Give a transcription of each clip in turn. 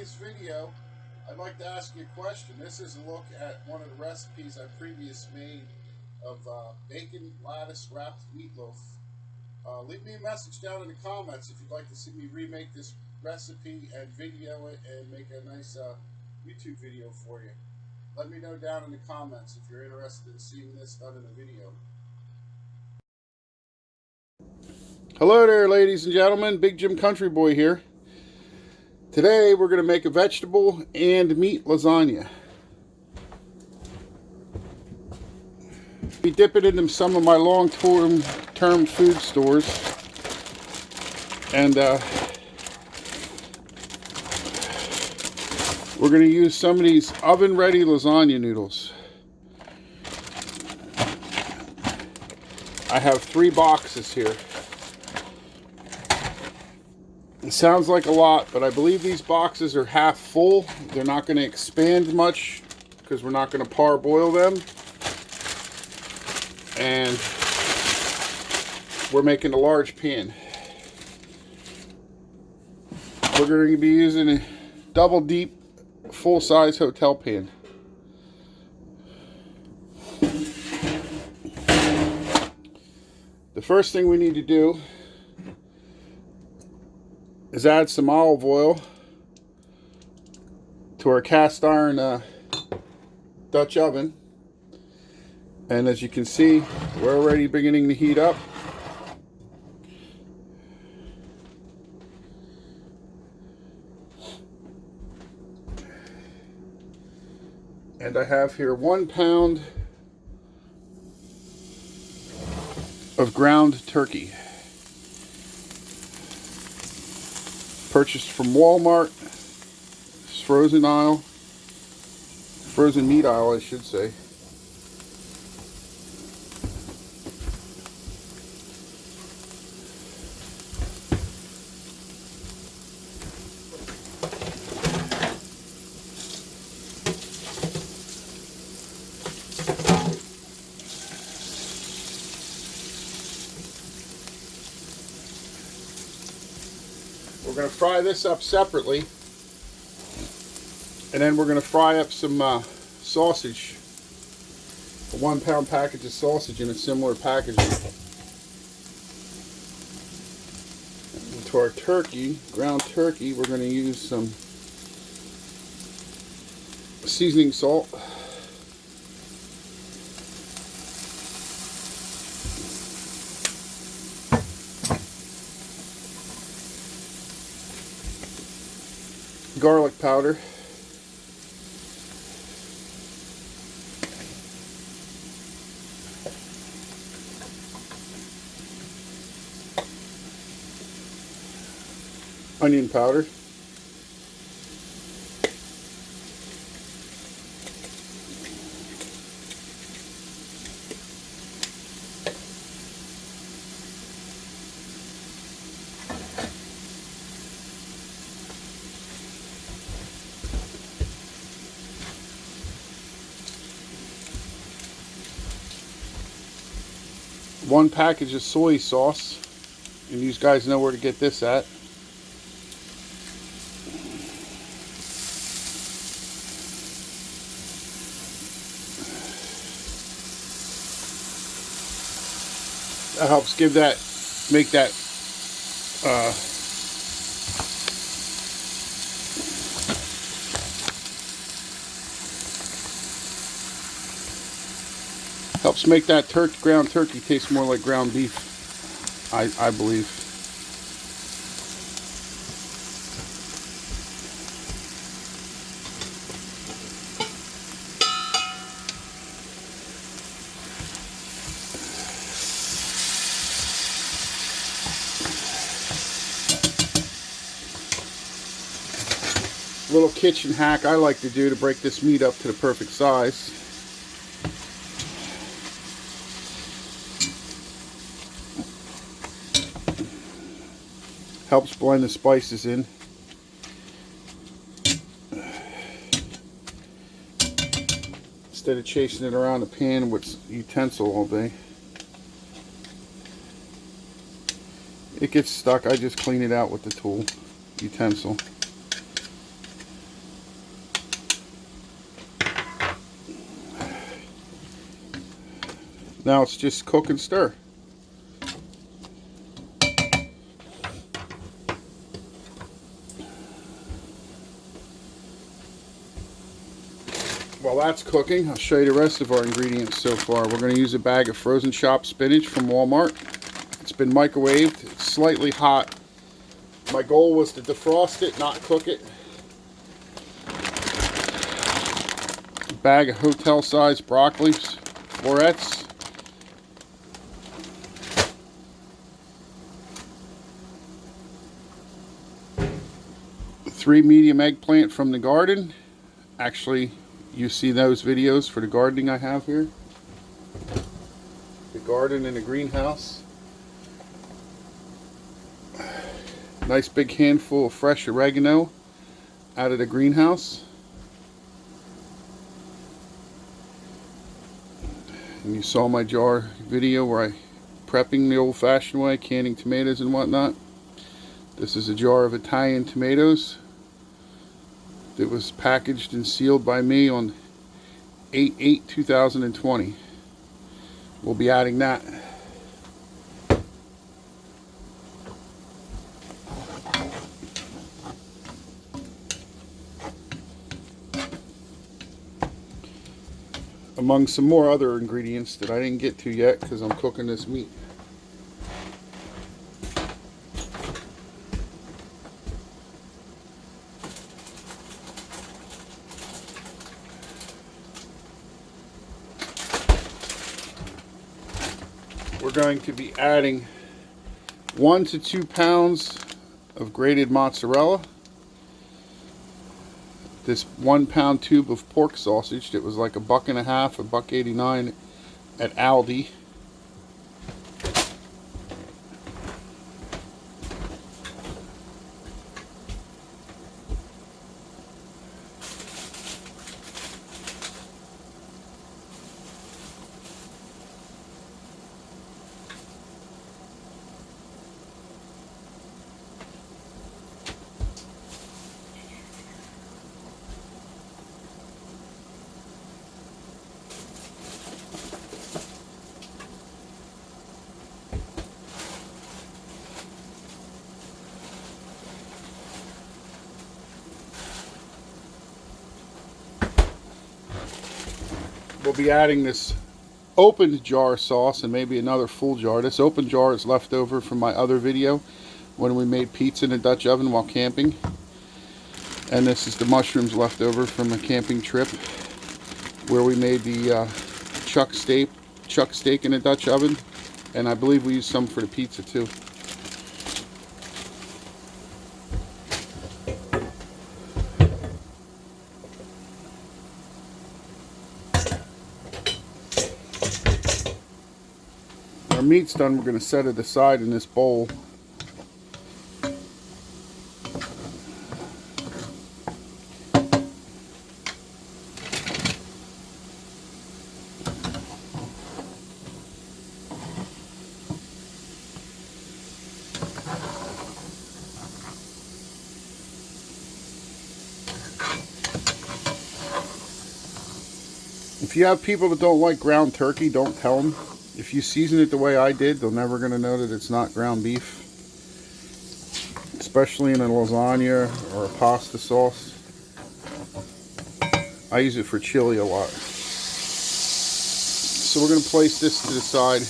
today's video, I'd like to ask you a question. This is a look at one of the recipes I previously made of bacon lattice wrapped meatloaf. Leave me a message down in the comments if you'd like to see me remake this recipe and video it and make a nice YouTube video for you. Let me know down in the comments if you're interested in seeing this done in a video. Hello there, ladies and gentlemen. Big Jim Country Boy here. Today we're going to make a vegetable and meat lasagna. We dip it into some of my long-term food stores, and we're going to use some of these oven-ready lasagna noodles. I have 3 boxes here. It sounds like a lot, but I believe these boxes are half full. They're not going to expand much because we're not going to parboil them. And we're making a large pan. We're going to be using a double deep, full-size hotel pan. The first thing we need to do is add some olive oil to our cast iron Dutch oven. And as you can see, we're already beginning to heat up. And I have here 1 pound of ground turkey. Purchased from Walmart. It's frozen meat aisle, I should say. We're going to fry this up separately, and then we're going to fry up some sausage, a 1 pound package of sausage in a similar packaging. And to our turkey, ground turkey, we're going to use some seasoning salt. Garlic powder, onion powder, one package of soy sauce, and you guys know where to get this at. That helps make that helps make that ground turkey taste more like ground beef, I believe. Little kitchen hack I like to do to break this meat up to the perfect size. Helps blend the spices in. Instead of chasing it around the pan with utensil all day. It gets stuck, I just clean it out with the tool, utensil. Now it's just cook and stir. While that's cooking, I'll show you the rest of our ingredients so far. We're going to use a bag of frozen chopped spinach from Walmart. It's been microwaved. It's slightly hot. My goal was to defrost it, not cook it. A bag of hotel-sized broccoli florets. Three medium eggplant from the garden. Actually, you see those videos for the gardening I have here. The garden in the greenhouse. Nice big handful of fresh oregano out of the greenhouse. And you saw my jar video where I prepping the old-fashioned way, canning tomatoes and whatnot. This is a jar of Italian tomatoes that was packaged and sealed by me on 8/8/2020. We'll be adding that. Among some more other ingredients that I didn't get to yet because I'm cooking this meat. We're going to be adding 1 to 2 pounds of grated mozzarella. This 1 pound tube of pork sausage that was like $1.50, $1.89 at Aldi. We'll be adding this opened jar sauce and maybe another full jar. This open jar is left over from my other video when we made pizza in a Dutch oven while camping. And this is the mushrooms left over from a camping trip where we made the chuck steak in a Dutch oven. And I believe we used some for the pizza too. Our meat's done, we're going to set it aside in this bowl. If you have people that don't like ground turkey, don't tell them. If you season it the way I did, they're never going to know that it's not ground beef. Especially in a lasagna or a pasta sauce. I use it for chili a lot. So we're going to place this to the side.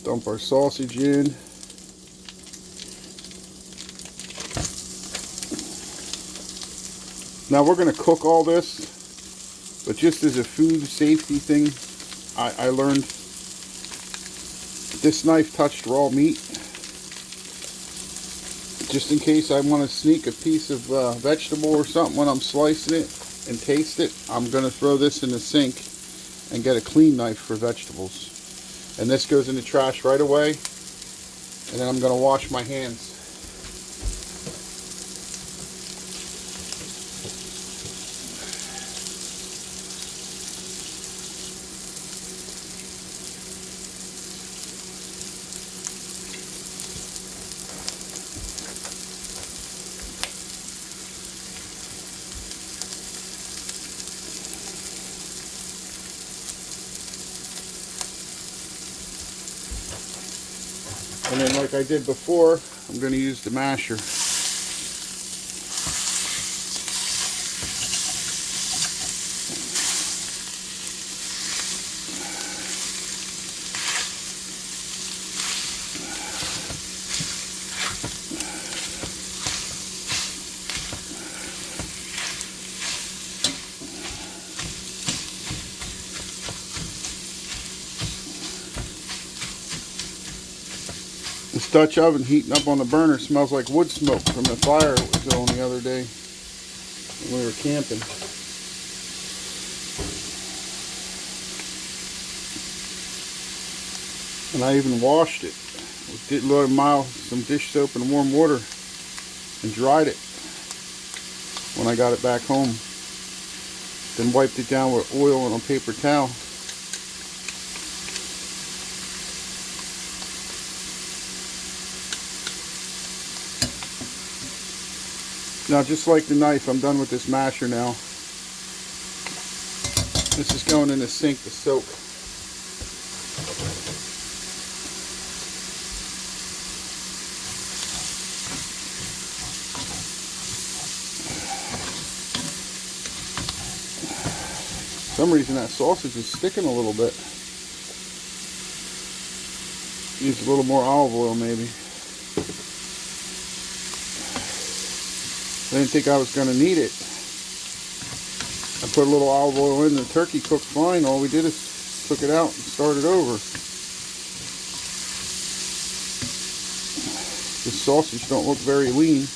Dump our sausage in. Now we're going to cook all this, but just as a food safety thing, I learned this knife touched raw meat. Just in case I want to sneak a piece of vegetable or something when I'm slicing it and taste it, I'm going to throw this in the sink and get a clean knife for vegetables. And this goes in the trash right away. And then I'm going to wash my hands. And then like I did before, I'm going to use the masher. This Dutch oven heating up on the burner smells like wood smoke from the fire it was on the other day when we were camping. And I even washed it. Did some dish soap and warm water and dried it when I got it back home. Then wiped it down with oil and a paper towel. Now, just like the knife, I'm done with this masher now. This is going in the sink to soak. For some reason that sausage is sticking a little bit. Use a little more olive oil maybe. I didn't think I was going to need it. I put a little olive oil in, the turkey cooked fine. All we did is took it out and started over. The sausage don't look very lean.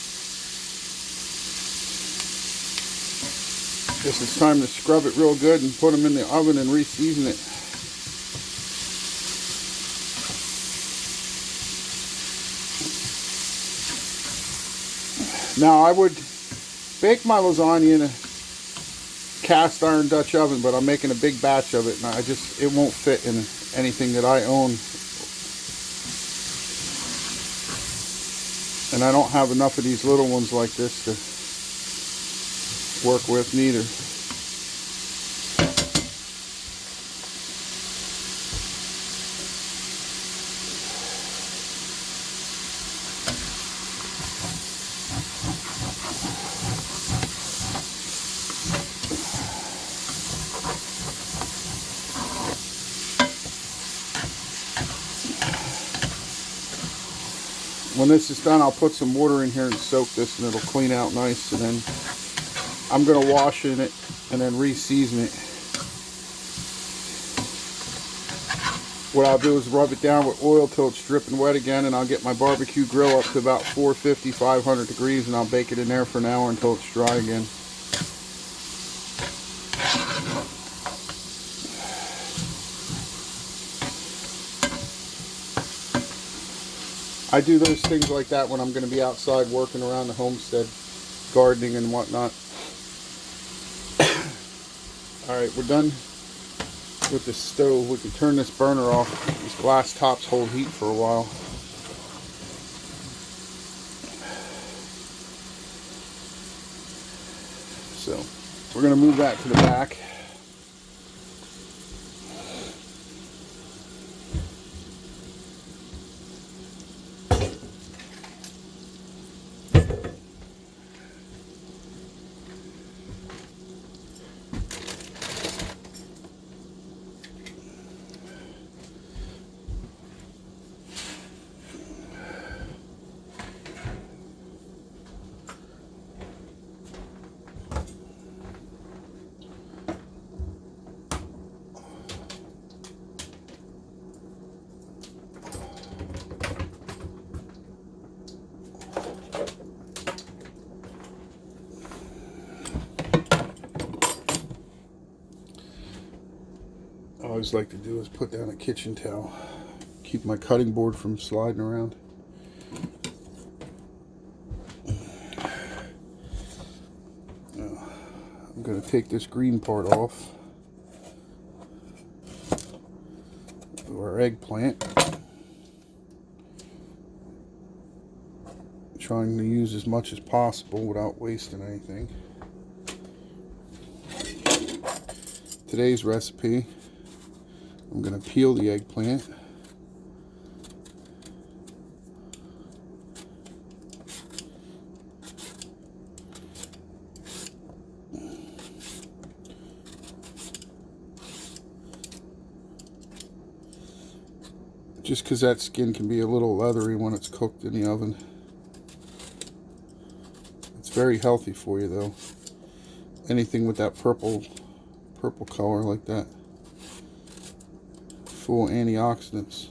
Guess it's time to scrub it real good and put them in the oven and re-season it. Now I would bake my lasagna in a cast iron Dutch oven, but I'm making a big batch of it, and it won't fit in anything that I own. And I don't have enough of these little ones like this to work with neither. When this is done, I'll put some water in here and soak this, and it'll clean out nice. And then I'm going to wash in it and then re-season it. What I'll do is rub it down with oil till it's dripping wet again, and I'll get my barbecue grill up to about 450, 500 degrees, and I'll bake it in there for an hour until it's dry again. I do those things like that when I'm going to be outside working around the homestead, gardening and whatnot. Alright, we're done with the stove. We can turn this burner off. These glass tops hold heat for a while. So, we're going to move that to the back. I always like to do is put down a kitchen towel, keep my cutting board from sliding around. Now, I'm going to take this green part off of our eggplant. Trying to use as much as possible without wasting anything. Today's recipe, I'm going to peel the eggplant just because that skin can be a little leathery when it's cooked in the oven. It's very healthy for you though. Anything with that purple color like that. Full antioxidants.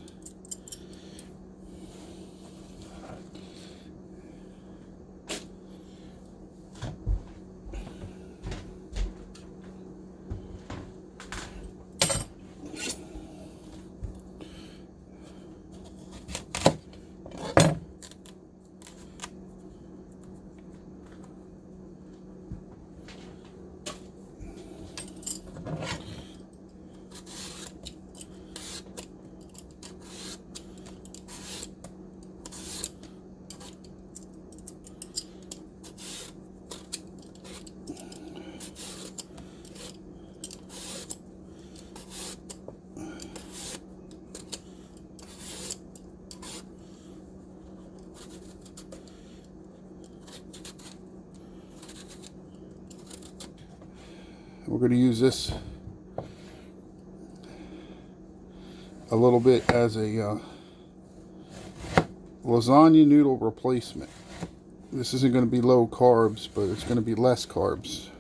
We're going to use this a little bit as a lasagna noodle replacement. This isn't going to be low carbs, but it's going to be less carbs.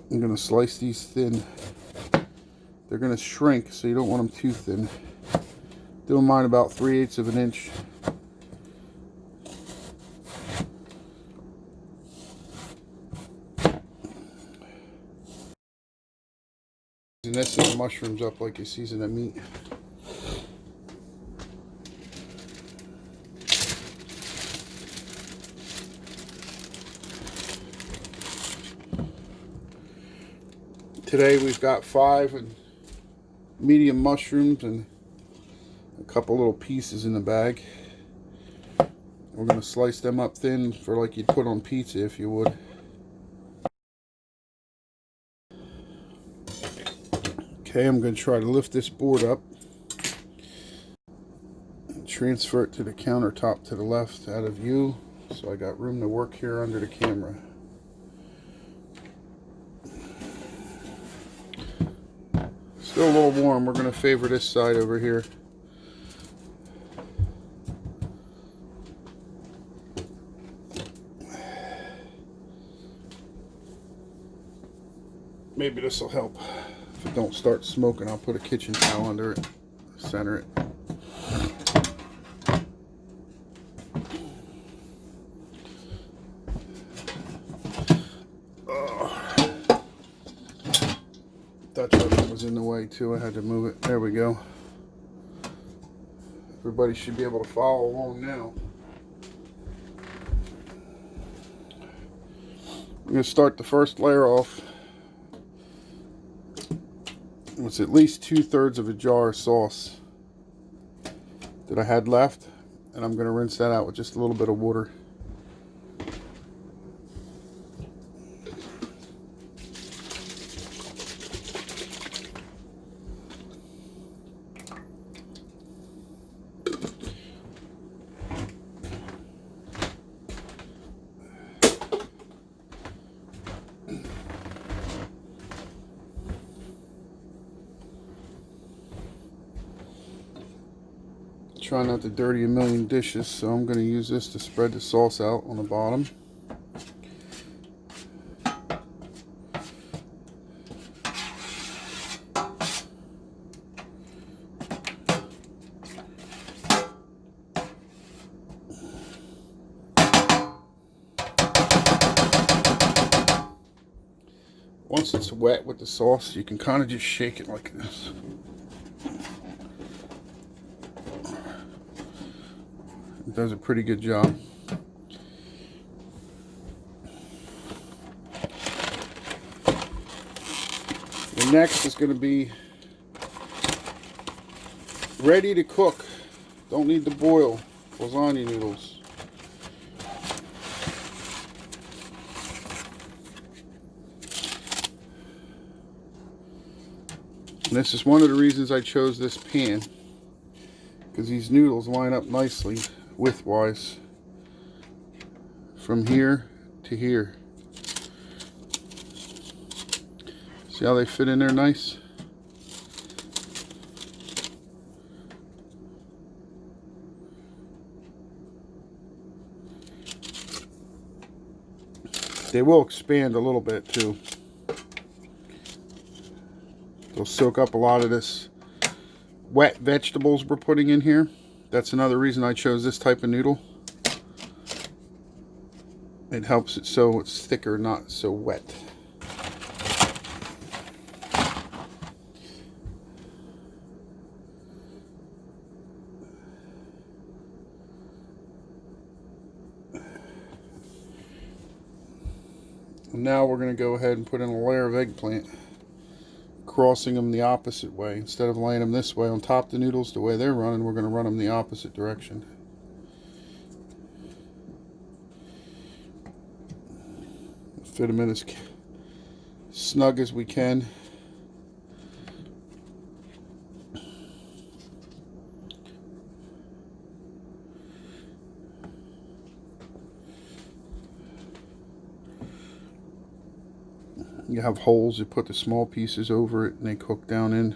I'm going to slice these thin. They're going to shrink, so you don't want them too thin. Doing mine about 3/8 of an inch. And season the mushrooms up like you season the meat. Today we've got 5 medium mushrooms and a couple little pieces in the bag. We're going to slice them up thin for like you'd put on pizza if you would. Okay, I'm going to try to lift this board up and transfer it to the countertop to the left out of view, so I got room to work here under the camera. Still a little warm. We're going to favor this side over here. Maybe this will help. If it don't start smoking, I'll put a kitchen towel under it, center it. Dutch oven was in the way too. I had to move it. There we go. Everybody should be able to follow along now. I'm going to start the first layer off. It's at least 2/3 of a jar of sauce that I had left, and I'm going to rinse that out with just a little bit of water. Try not to dirty a million dishes, so I'm going to use this to spread the sauce out on the bottom. Once it's wet with the sauce, you can kind of just shake it like this. It does a pretty good job. The next is going to be ready to cook. Don't need to boil lasagna noodles. And this is one of the reasons I chose this pan, because these noodles line up nicely widthwise from here to here. See how they fit in there nice? They will expand a little bit too. They'll soak up a lot of this wet vegetables we're putting in here. That's another reason I chose this type of noodle. It helps it so it's thicker, not so wet. And now we're going to go ahead and put in a layer of eggplant, crossing them the opposite way. Instead of laying them this way on top of the noodles the way they're running, we're going to run them the opposite direction. Fit them in as snug as we can. You have holes, you put the small pieces over it and they cook down in.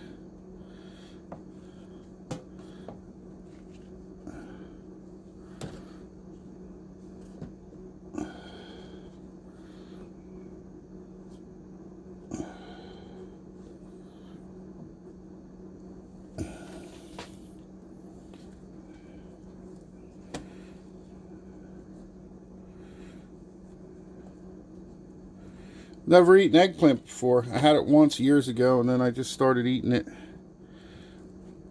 Never eaten eggplant before. I had it once years ago and then I just started eating it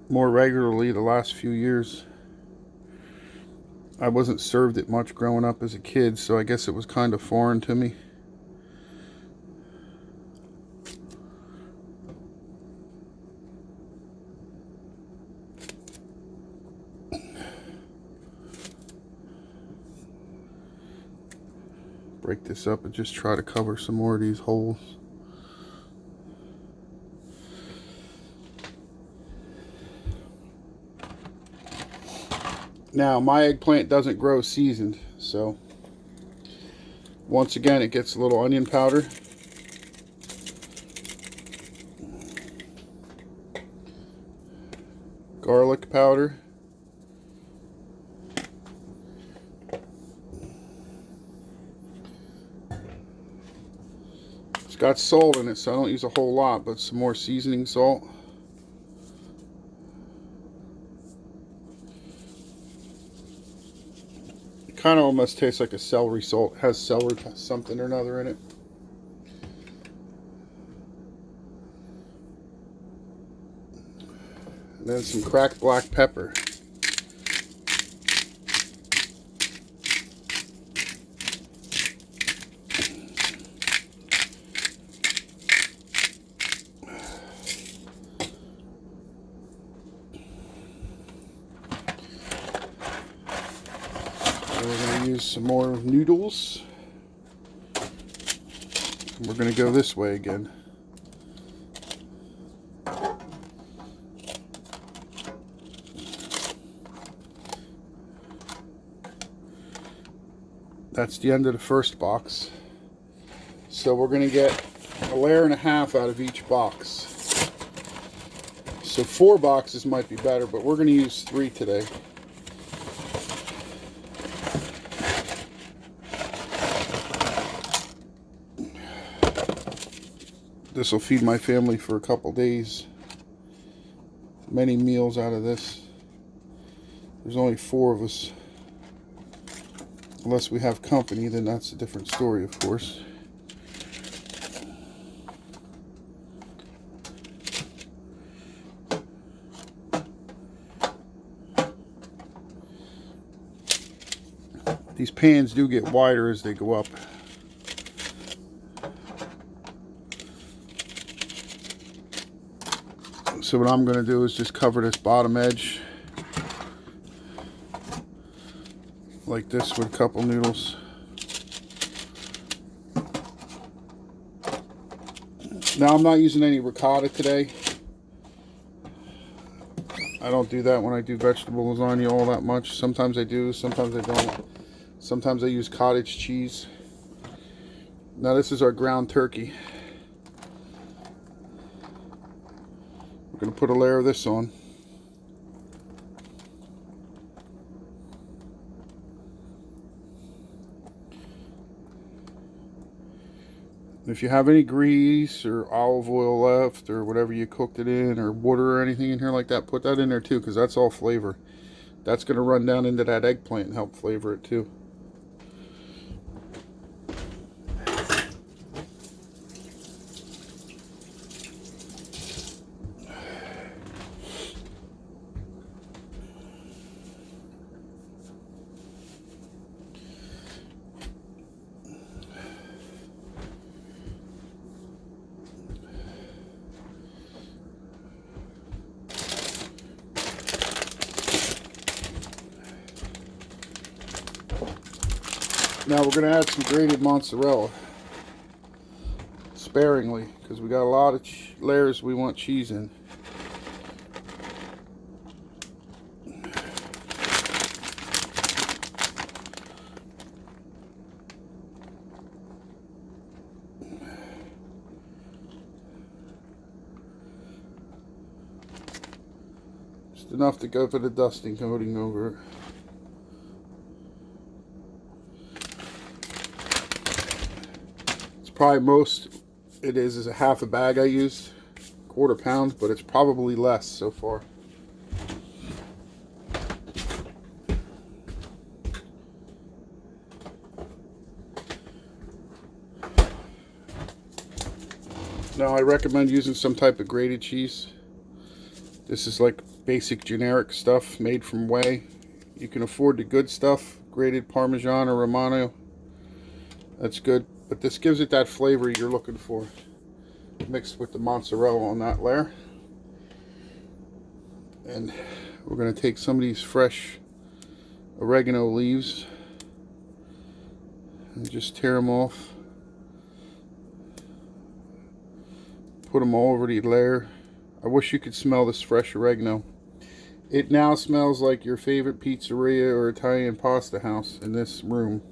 more regularly the last few years. I wasn't served it much growing up as a kid, so I guess it was kind of foreign to me. Break this up and just try to cover some more of these holes. Now, my eggplant doesn't grow seasoned, so once again it gets a little onion powder, garlic powder, it's got salt in it, so I don't use a whole lot, but some more seasoning salt. Kind of almost tastes like a celery salt. It has celery something or another in it. And then some cracked black pepper. We're going to use some more noodles. And we're going to go this way again. That's the end of the first box. So we're going to get a layer and a half out of each box. So 4 boxes might be better, but we're going to use 3 today. This will feed my family for a couple days. Many meals out of this. There's only 4 of us. Unless we have company, then that's a different story, of course. These pans do get wider as they go up. So what I'm going to do is just cover this bottom edge like this with a couple noodles. Now I'm not using any ricotta today. I don't do that when I do vegetable lasagna all that much. Sometimes I do, sometimes I don't. Sometimes I use cottage cheese. Now this is our ground turkey. going to put a layer of this on. If you have any grease or olive oil left or whatever you cooked it in, or water or anything in here like that, put that in there too, because that's all flavor. That's going to run down into that eggplant and help flavor it too. Now we're going to add some grated mozzarella, sparingly, because we got a lot of layers we want cheese in. Just enough to go for the dusting coating over it. Probably most it is a half a bag I used, quarter pound, but it's probably less so far. Now I recommend using some type of grated cheese. This is like basic generic stuff made from whey. You can afford the good stuff, grated Parmesan or Romano. That's good, but this gives it that flavor you're looking for, mixed with the mozzarella on that layer. And we're going to take some of these fresh oregano leaves and just tear them off. Put them all over the layer. I wish you could smell this fresh oregano. It now smells like your favorite pizzeria or Italian pasta house in this room,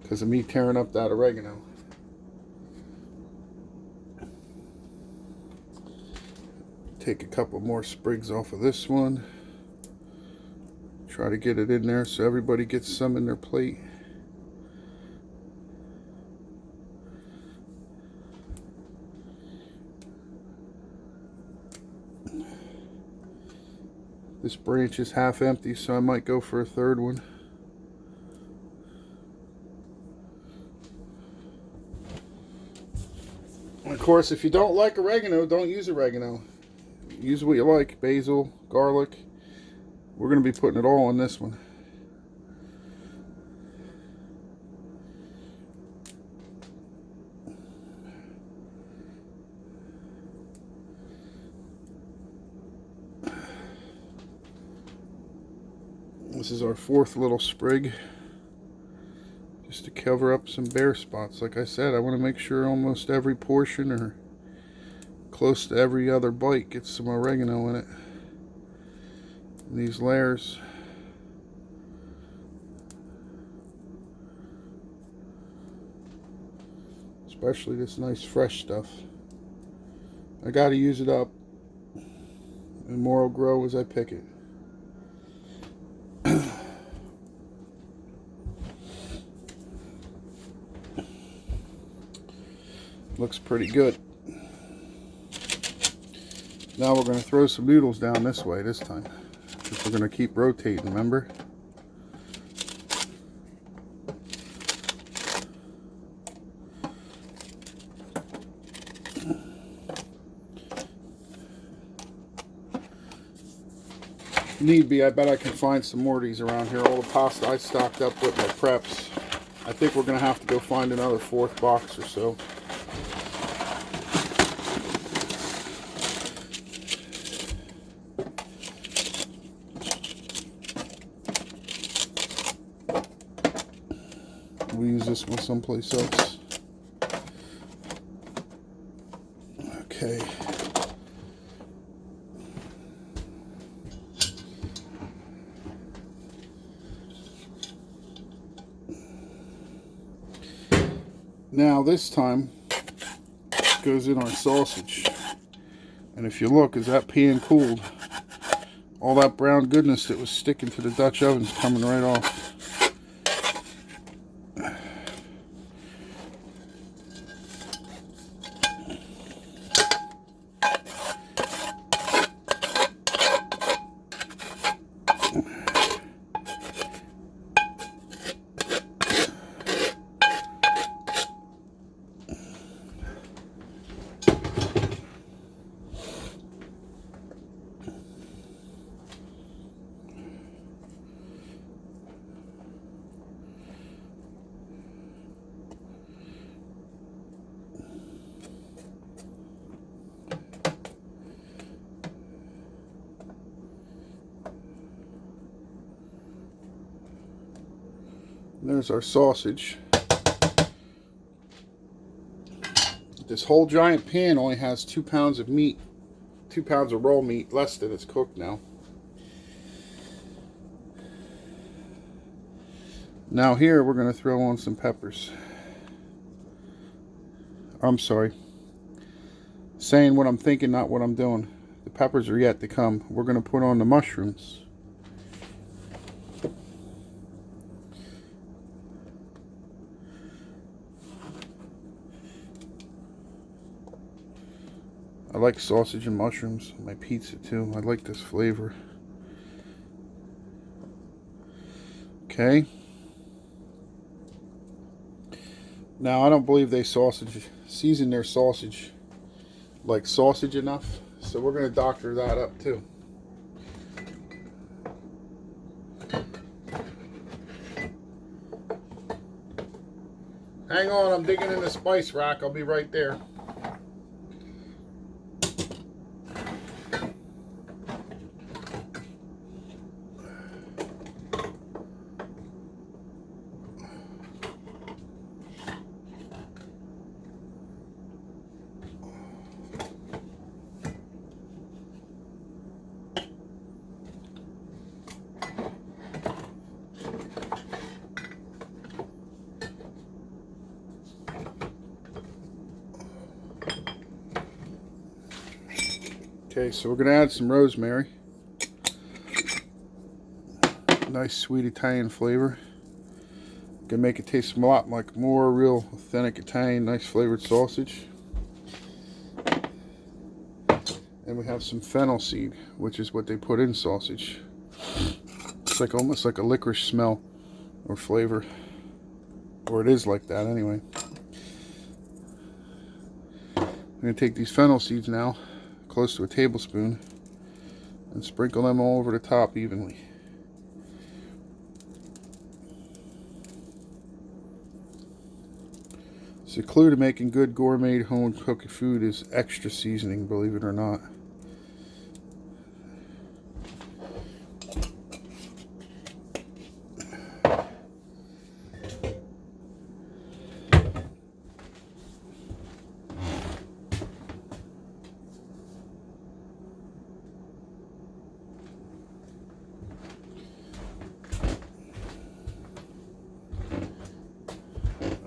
because of me tearing up that oregano. Take a couple more sprigs off of this one. Try to get it in there so everybody gets some in their plate. This branch is half empty, so I might go for a third one. And of course, if you don't like oregano, don't use oregano. Use what you like. Basil, garlic. We're going to be putting it all on this one. This is our fourth little sprig, just to cover up some bare spots. Like I said, I want to make sure almost every portion, or close to every other bite, gets some oregano in it. And these layers. Especially this nice fresh stuff. I got to use it up, and more will grow as I pick it. Looks pretty good. Now we're going to throw some noodles down this way this time, because we're going to keep rotating, remember? If need be, I bet I can find some more of these around here. All the pasta I stocked up with my preps. I think we're going to have to go find another fourth box or so. We'll use this one someplace else. Okay. Now this time goes in our sausage. And if you look, as that pan cooled, all that brown goodness that was sticking to the Dutch oven's coming right off. There's our sausage. This whole giant pan only has 2 pounds of meat, 2 pounds of raw meat, less than it's cooked now. Now here we're going to throw on some peppers. I'm sorry. Saying what I'm thinking, not what I'm doing. The peppers are yet to come. We're going to put on the mushrooms. I like sausage and mushrooms. My pizza too. I like this flavor. Okay. Now I don't believe they season their sausage like sausage enough. So we're going to doctor that up too. Hang on, I'm digging in the spice rack. I'll be right there. Okay, so we're going to add some rosemary. Nice sweet Italian flavor. Gonna make it taste a lot like more real authentic Italian, nice flavored sausage. And we have some fennel seed, which is what they put in sausage. It's like almost like a licorice smell or flavor, or it is like that anyway. I'm gonna take these fennel seeds now, close to a tablespoon, and sprinkle them all over the top evenly. The clue to making good gourmet home cooked food is extra seasoning, believe it or not.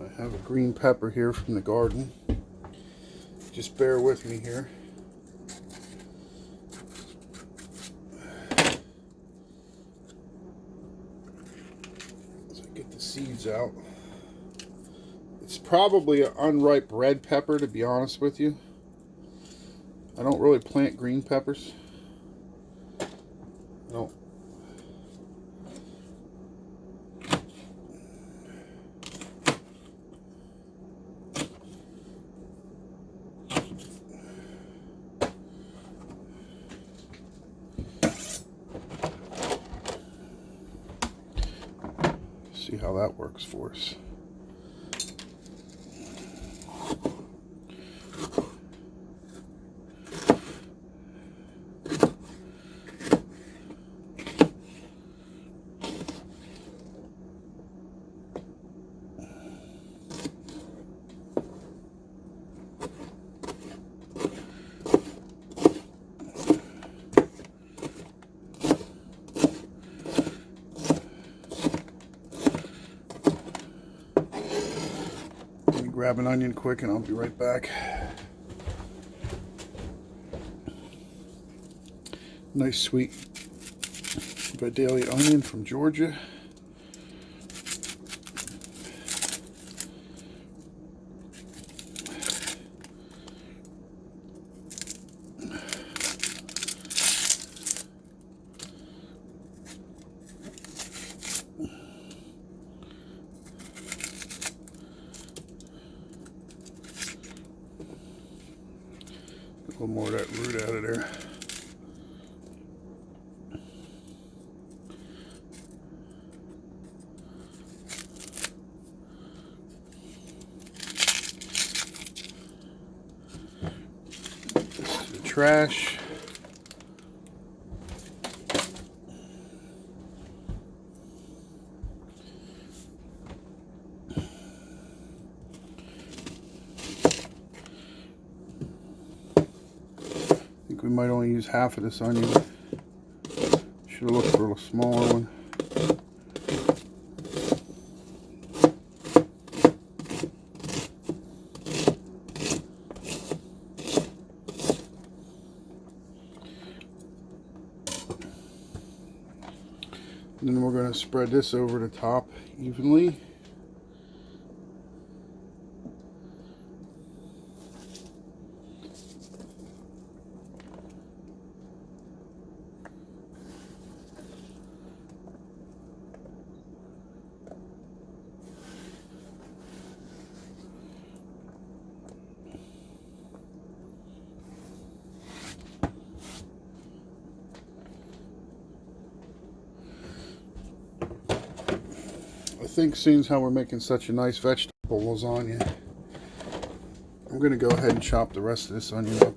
I have a green pepper here from the garden. Just bear with me here. As I get the seeds out. It's probably an unripe red pepper, to be honest with you. I don't really plant green peppers. No. See how that works for us. Grab an onion quick and I'll be right back. Nice sweet Vidalia onion from Georgia. A little more of that root out of there. This to the trash. I think we might only use half of this onion. Should have looked for a smaller one. And then we're going to spread this over the top evenly. I think seeing how we're making such a nice vegetable lasagna, I'm going to go ahead and chop the rest of this onion up.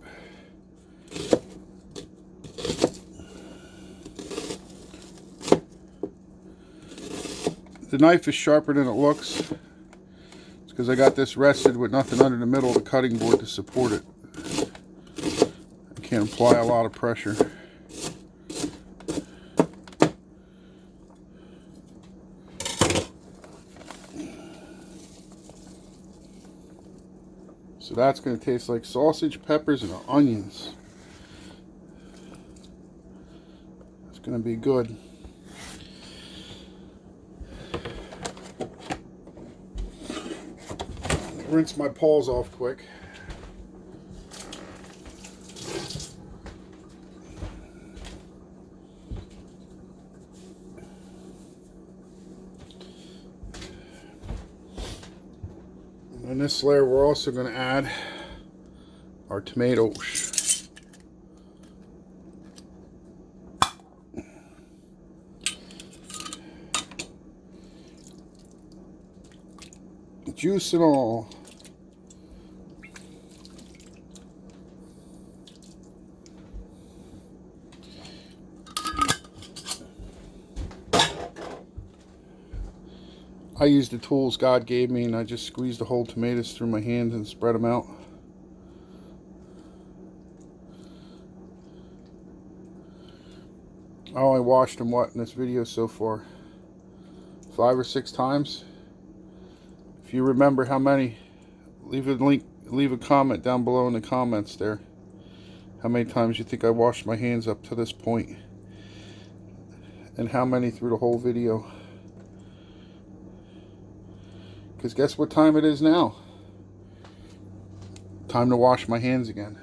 The knife is sharper than it looks. It's because I got this rested with nothing under the middle of the cutting board to support it. I can't apply a lot of pressure. So that's going to taste like sausage, peppers, and onions. It's going to be good. Rinse my paws off quick. And in this layer, we're also going to add our tomatoes. Juice and all. I used the tools God gave me, and I just squeezed the whole tomatoes through my hands and spread them out. I only washed them, what, in this video so far? 5 or 6 times? If you remember how many, leave a comment down below in the comments there. How many times you think I washed my hands up to this point? And how many through the whole video? Because guess what time it is now? Time to wash my hands again.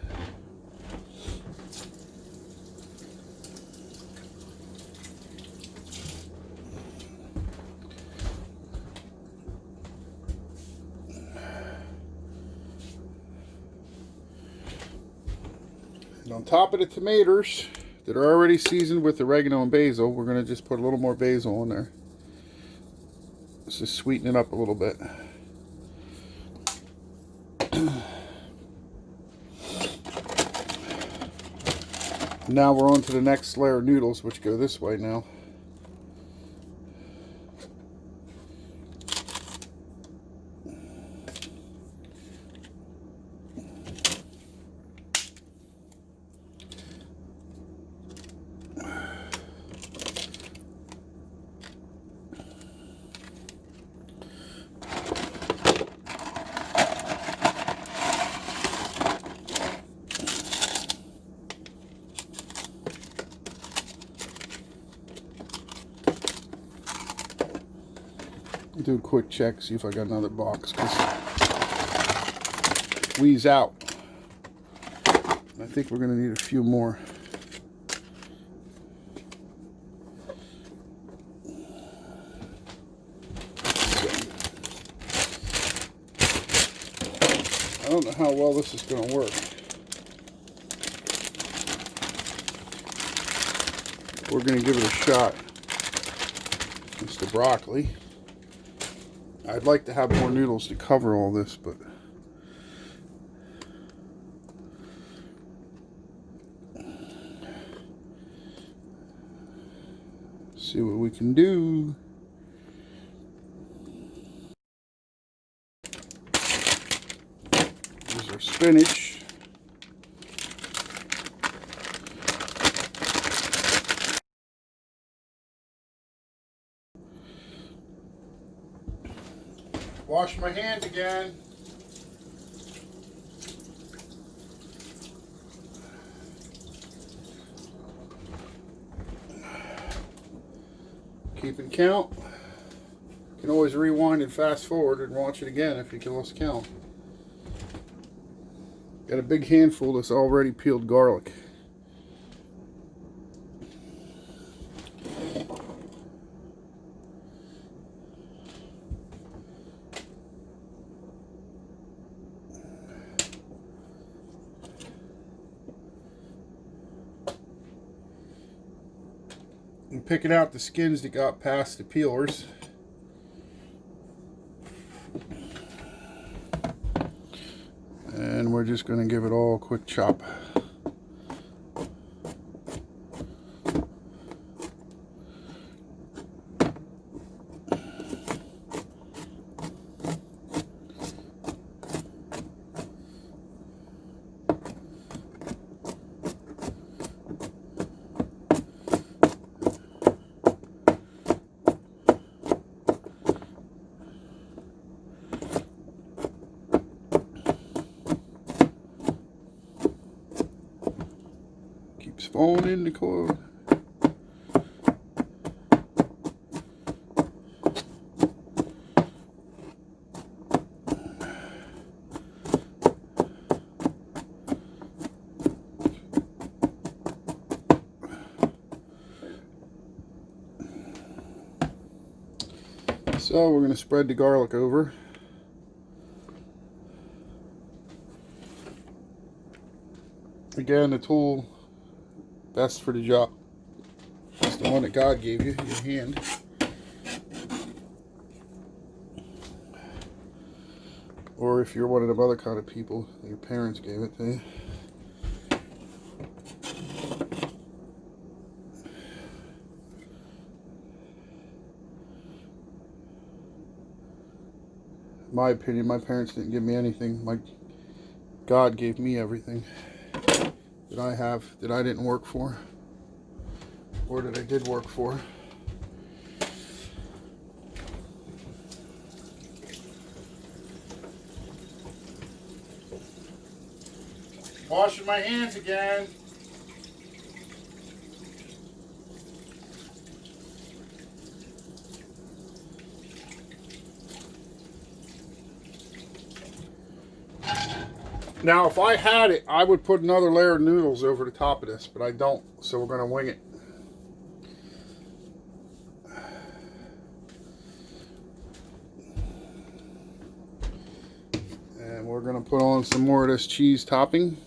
And on top of the tomatoes that are already seasoned with oregano and basil, we're going to just put a little more basil in there. Let's just sweeten it up a little bit. Now we're on to the next layer of noodles, which go this way now. Do a quick check, see if I got another box. Squeeze out. I think we're going to need a few more. I don't know how well this is going to work. We're going to give it a shot. It's the broccoli. I'd like to have more noodles to cover all this, but see what we can do. Here's our spinach. Wash my hands again. Keeping count. You can always rewind and fast forward and watch it again if you can lost count. Got a big handful of this already peeled garlic. And picking out the skins that got past the peelers. And we're just going to give it all a quick chop. Keeps falling in the coil. So we're going to spread the garlic over. Again, the tool best for the job is the one that God gave you, your hand. Or if you're one of them other kind of people, your parents gave it to you. In my opinion, my parents didn't give me anything. God gave me everything that I have, that I didn't work for, or that I did work for. Washing my hands again. Now, if I had it, I would put another layer of noodles over the top of this, but I don't, so we're going to wing it. And we're going to put on some more of this cheese topping.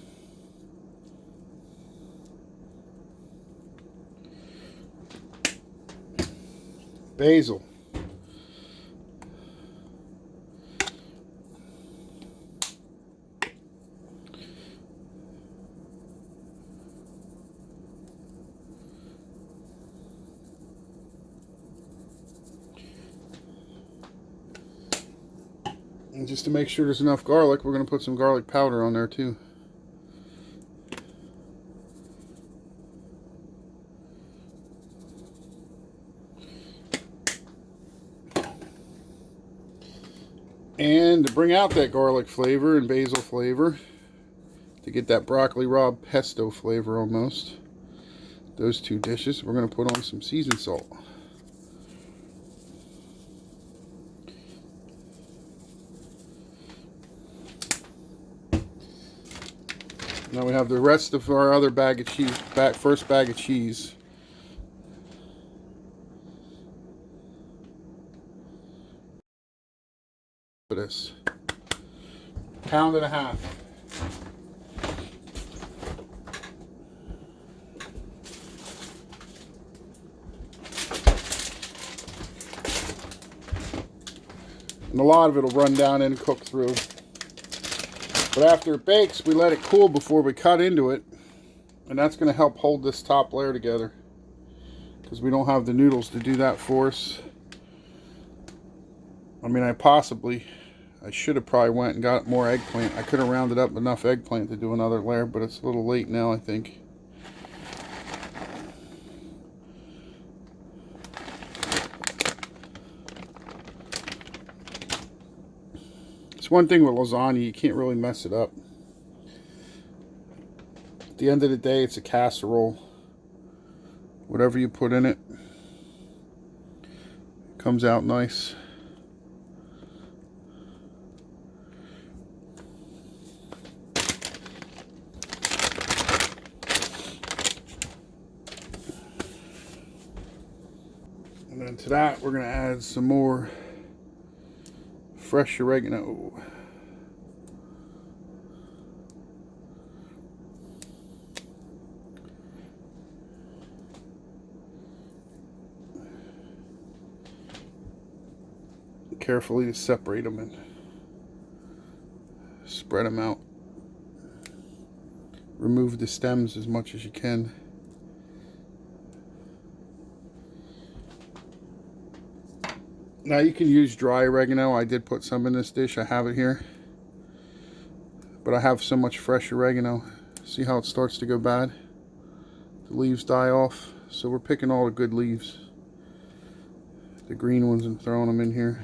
Basil. And just to make sure there's enough garlic, we're going to put some garlic powder on there too. And to bring out that garlic flavor and basil flavor, to get that broccoli raw pesto flavor almost, those two dishes, we're going to put on some seasoned salt. Now we have the rest of our other bag of cheese, first bag of cheese. For this, pound and a half. And a lot of it will run down and cook through. But after it bakes, we let it cool before we cut into it. And that's going to help hold this top layer together, because we don't have the noodles to do that for us. I mean, I should have probably went and got more eggplant. I could have rounded up enough eggplant to do another layer, but it's a little late now, I think. It's one thing with lasagna, you can't really mess it up. At the end of the day, it's a casserole. Whatever you put in it, comes out nice. And then to that, we're going to add some more fresh oregano. Carefully to separate them and spread them out. Remove the stems as much as you can. Now you can use dry oregano. I did put some in this dish. I have it here. But I have so much fresh oregano. See how it starts to go bad? The leaves die off. So we're picking all the good leaves, the green ones, and throwing them in here.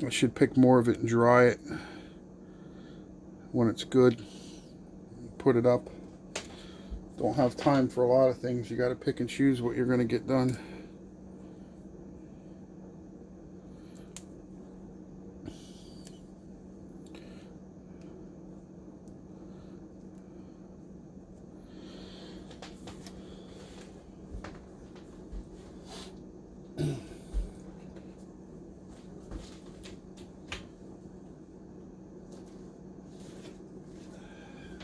I should pick more of it and dry it when it's good. Put it up. Don't have time for a lot of things. You got to pick and choose what you're going to get done.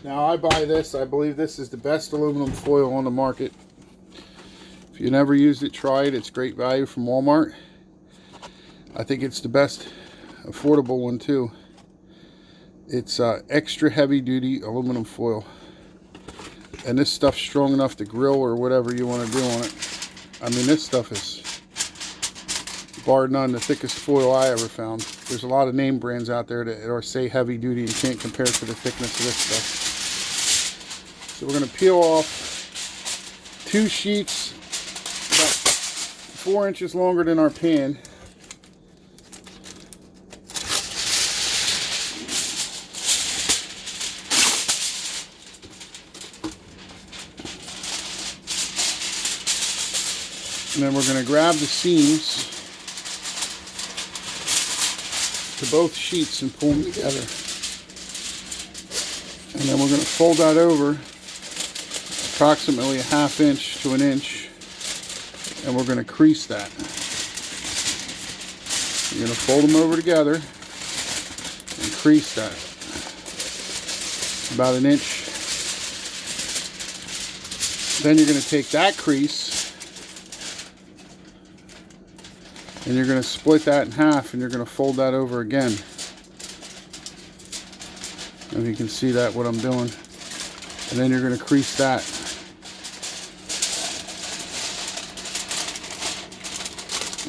Now I buy this. I believe this is the best aluminum foil on the market. If you never used it, try it. It's great value from Walmart. I think it's the best affordable one too. It's extra heavy duty aluminum foil. And this stuff's strong enough to grill or whatever you want to do on it. I mean, this stuff is, bar none, the thickest foil I ever found. There's a lot of name brands out there that are say heavy duty and can't compare to the thickness of this stuff. So we're going to peel off 2 sheets about 4 inches longer than our pan. And then we're going to grab the seams to both sheets and pull them together. And then we're going to fold that over approximately 1/2 inch to 1 inch, and we're going to crease that. You're going to fold them over together and crease that about 1 inch. Then you're going to take that crease and you're going to split that in half, and you're going to fold that over again. And you can see that what I'm doing. And then you're going to crease that.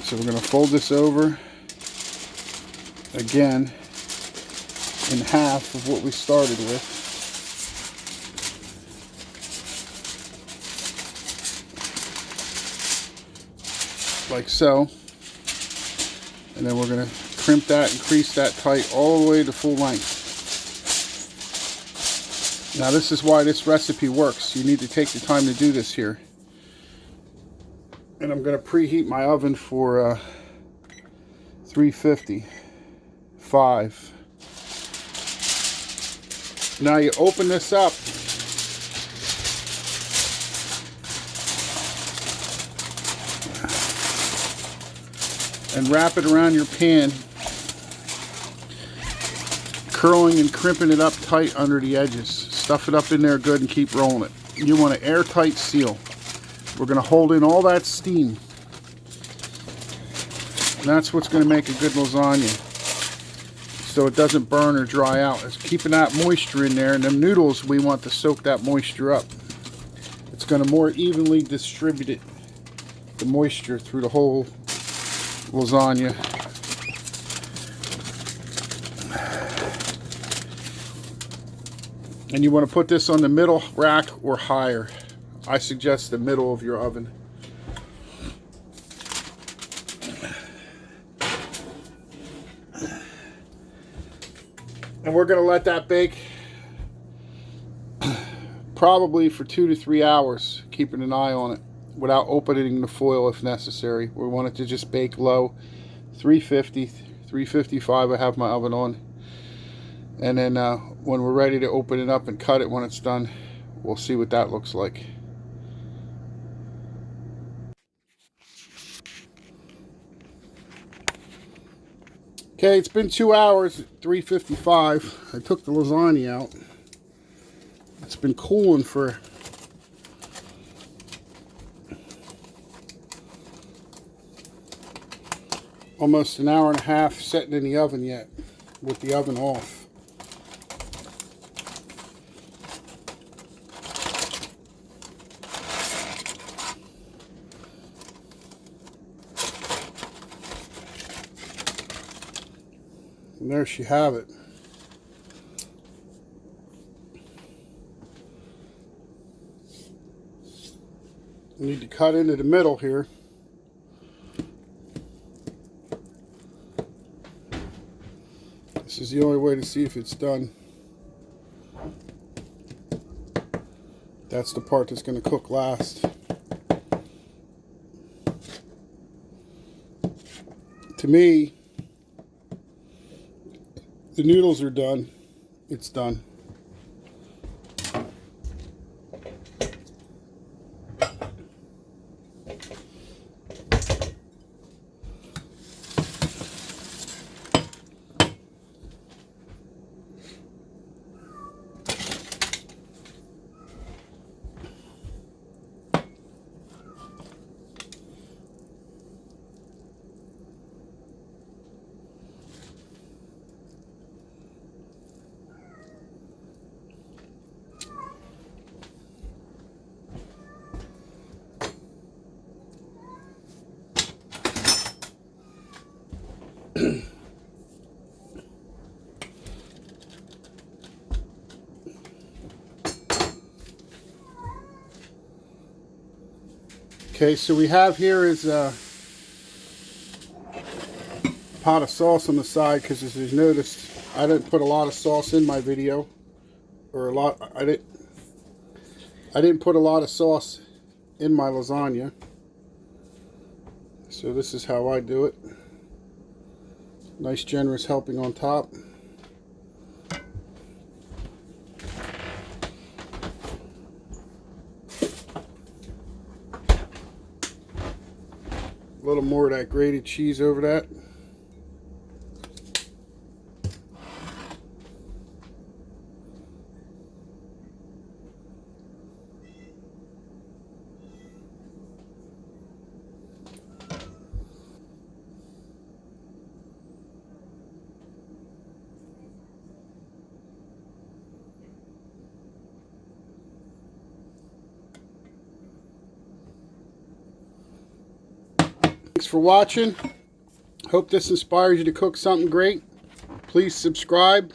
So we're going to fold this over again in half of what we started with. Like so. And then we're going to crimp that and crease that tight all the way to full length. Now this is why this recipe works. You need to take the time to do this here. And I'm going to preheat my oven for 350. 5. Now you open this up. And wrap it around your pan, curling and crimping it up tight under the edges. Stuff it up in there good and keep rolling it. You want an airtight seal. We're going to hold in all that steam. And that's what's going to make a good lasagna, so it doesn't burn or dry out. It's keeping that moisture in there, and them noodles, we want to soak that moisture up. It's going to more evenly distribute it, the moisture, through the whole lasagna. And you want to put this on the middle rack or higher. I suggest the middle of your oven. And we're going to let that bake probably for 2 to 3 hours, keeping an eye on it without opening the foil if necessary. We want it to just bake low, 350, 355 I have my oven on. And then when we're ready to open it up and cut it when it's done, we'll see what that looks like. Okay, it's been 2 hours at 355. I took the lasagna out. It's been cooling for almost an hour and a half, sitting in the oven yet, with the oven off. And there you have it. You need to cut into the middle here. This is the only way to see if it's done. That's the part that's going to cook last. To me, the noodles are done. It's done. Okay, so we have here is a pot of sauce on the side, because as you've noticed, I didn't put a lot of sauce in my video, or I didn't put a lot of sauce in my lasagna. So this is how I do it. Nice generous helping on top. A little more of that grated cheese over that. Thanks for watching. Hope this inspires you to cook something great. Please subscribe,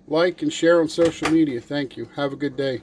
like, and share on social media. Thank you. Have a good day.